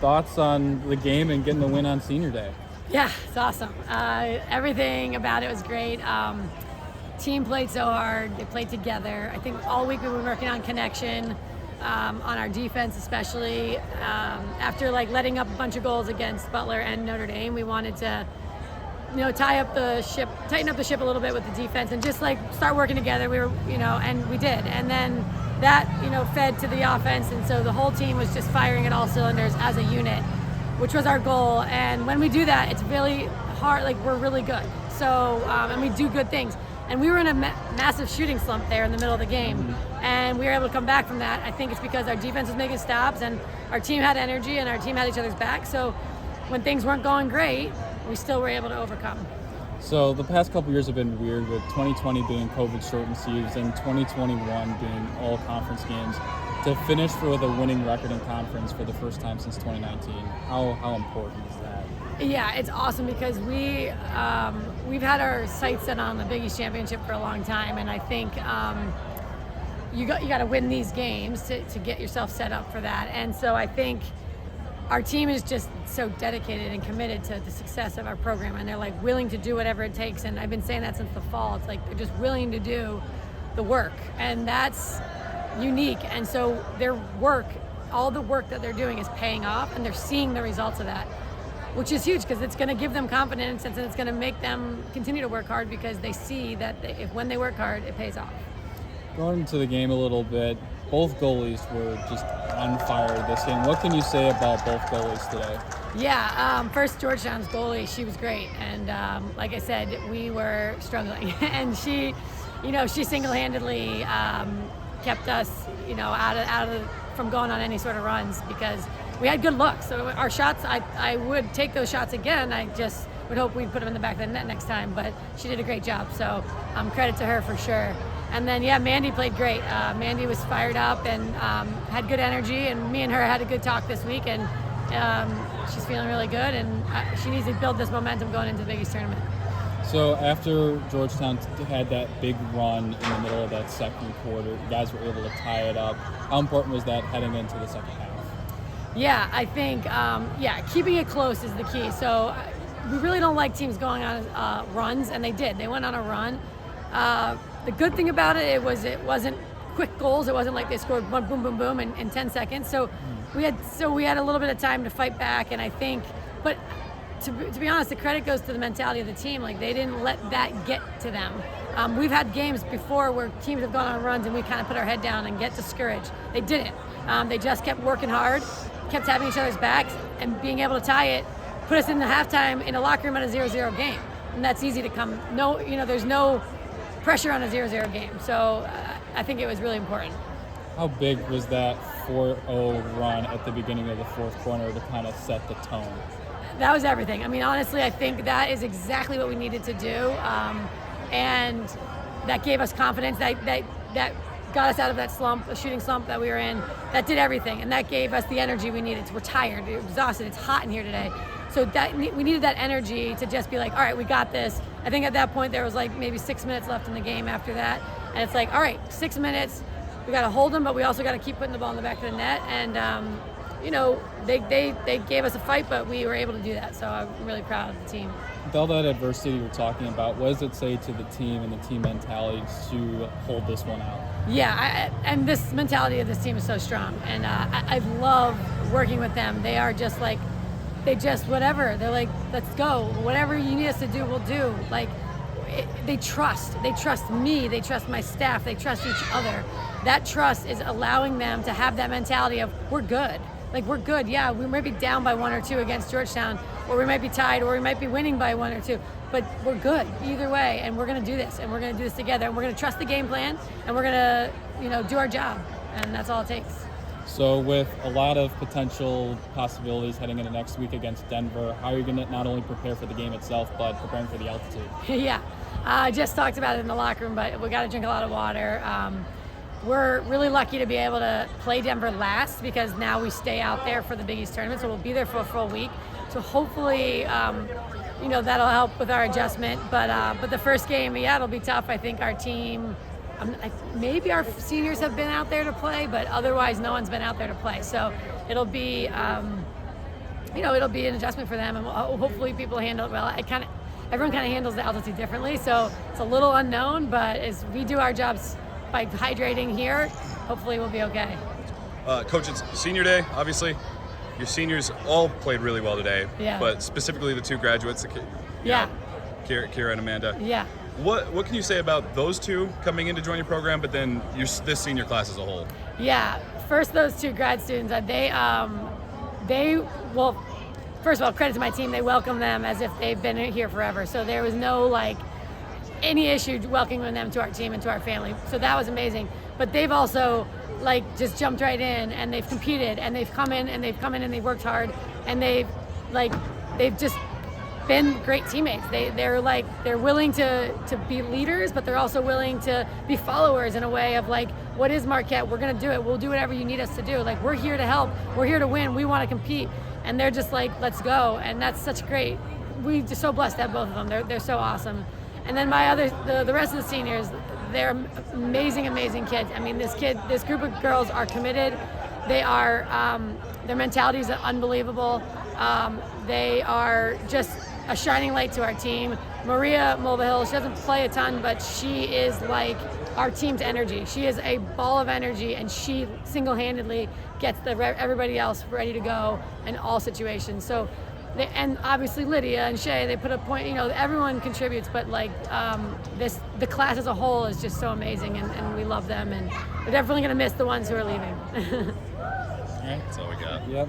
thoughts on the game and getting the win on Senior Day? Yeah, it's awesome. Everything about it was great. Team played so hard. They played together. I think all week we've been working on connection, on our defense especially. After letting up a bunch of goals against Butler and Notre Dame, we wanted to tighten up the ship a little bit with the defense and just start working together. We were, and we did. And then that, fed to the offense. And so the whole team was just firing at all cylinders as a unit, which was our goal. And when we do that, it's really hard. We're really good. So, and we do good things. And we were in a massive shooting slump there in the middle of the game. And we were able to come back from that. I think it's because our defense was making stops and our team had energy and our team had each other's back. So when things weren't going great, we still were able to overcome. So the past couple years have been weird, with 2020 being COVID-shortened season, 2021 being all conference games. To finish with a winning record in conference for the first time since 2019, how important is that? Yeah, it's awesome because we've had our sights set on the Big East Championship for a long time, and I think you got to win these games to get yourself set up for that. And so I think our team is just so dedicated and committed to the success of our program, and they're willing to do whatever it takes. And I've been saying that since the fall. It's they're just willing to do the work, and that's unique. And so their work, all the work that they're doing is paying off, and they're seeing the results of that, which is huge because it's going to give them confidence and it's going to make them continue to work hard because they see that when they work hard, it pays off. Going into the game a little bit, both goalies were just on fire this game. What can you say about both goalies today? Yeah, first Georgetown's goalie, she was great. And like I said, we were struggling. And she single-handedly kept us, from going on any sort of runs because we had good looks. So our shots, I would take those shots again. I just would hope we'd put them in the back of the net next time. But she did a great job. So credit to her for sure. And then, Mandy played great. Mandy was fired up and had good energy. And me and her had a good talk this week. And she's feeling really good. And she needs to build this momentum going into the Big East tournament. So after Georgetown had that big run in the middle of that second quarter, you guys were able to tie it up. How important was that heading into the second half? Yeah, I think, keeping it close is the key. So we really don't like teams going on runs, and they did. They went on a run. The good thing about it wasn't quick goals. It wasn't like they scored one boom, boom, boom in 10 seconds. So we had a little bit of time to fight back, and I think, but to be honest, the credit goes to the mentality of the team. They didn't let that get to them. We've had games before where teams have gone on runs and we kind of put our head down and get discouraged. They didn't. They just kept working hard, kept having each other's backs, and being able to tie it put us in the halftime in a locker room at a 0-0 game. And that's easy to come. There's no pressure on a 0-0 game. So I think it was really important. How big was that 4-0 run at the beginning of the fourth quarter to kind of set the tone? That was everything. I mean, honestly, I think that is exactly what we needed to do. And that gave us confidence. That got us out of that slump, the shooting slump that we were in. That did everything. And that gave us the energy we needed. We're tired, we're exhausted, it's hot in here today. So we needed that energy to just be all right, we got this. I think at that point there was maybe 6 minutes left in the game after that. And it's all right, 6 minutes. We got to hold them, but we also got to keep putting the ball in the back of the net. And, they gave us a fight, but we were able to do that. So I'm really proud of the team. With all that adversity you're talking about, what does it say to the team and the team mentality to hold this one out? Yeah, and this mentality of this team is so strong. And I love working with them. They are just whatever. They're let's go. Whatever you need us to do, we'll do. They trust me, they trust my staff, they trust each other. That trust is allowing them to have that mentality of we're good. We're good. Yeah, we might be down by 1 or 2 against Georgetown, or we might be tied, or we might be winning by 1 or 2, but we're good either way, and we're going to do this, and we're going to do this together, and we're going to trust the game plan, and we're going to do our job, and that's all it takes. So with a lot of potential possibilities heading into next week against Denver, how are you going to not only prepare for the game itself, but preparing for the altitude? Yeah, I just talked about it in the locker room, but we got to drink a lot of water. We're really lucky to be able to play Denver last because now we stay out there for the Big East tournament, so we'll be there for a full week. So hopefully, that'll help with our adjustment. But the first game, it'll be tough. I think our team, maybe our seniors have been out there to play, but otherwise no one's been out there to play. So it'll be it'll be an adjustment for them, and hopefully people handle it well. Everyone kind of handles the altitude differently, so it's a little unknown, but as we do our jobs by hydrating here, hopefully we'll be okay. Coach, it's senior day, obviously. Your seniors all played really well today, but specifically the two graduates, Kira and Amanda. Yeah. What can you say about those two coming in to join your program, but then this senior class as a whole? Yeah, first those two grad students, well, first of all, credit to my team, they welcome them as if they've been here forever. So there was no any issue welcoming them to our team and to our family. So that was amazing. But they've also just jumped right in, and they've competed, and they've come in and they've worked hard, and they've just been great teammates. They're willing to be leaders, but they're also willing to be followers in a way of what is Marquette? We're gonna do it. We'll do whatever you need us to do. We're here to help. We're here to win. We want to compete. And they're just let's go. And that's such great. We're just so blessed to have both of them. They're so awesome. And then the rest of the seniors, they're amazing, amazing kids. I mean, this group of girls are committed. They are, their mentality is unbelievable. They are just a shining light to our team. Maria Mulvihill, she doesn't play a ton, but she is our team's energy. She is a ball of energy, and she single-handedly gets everybody else ready to go in all situations. So, and obviously Lydia and Shay, they put a point. Everyone contributes, but the class as a whole is just so amazing, and we love them, and we're definitely going to miss the ones who are leaving. That's all we got. Yep.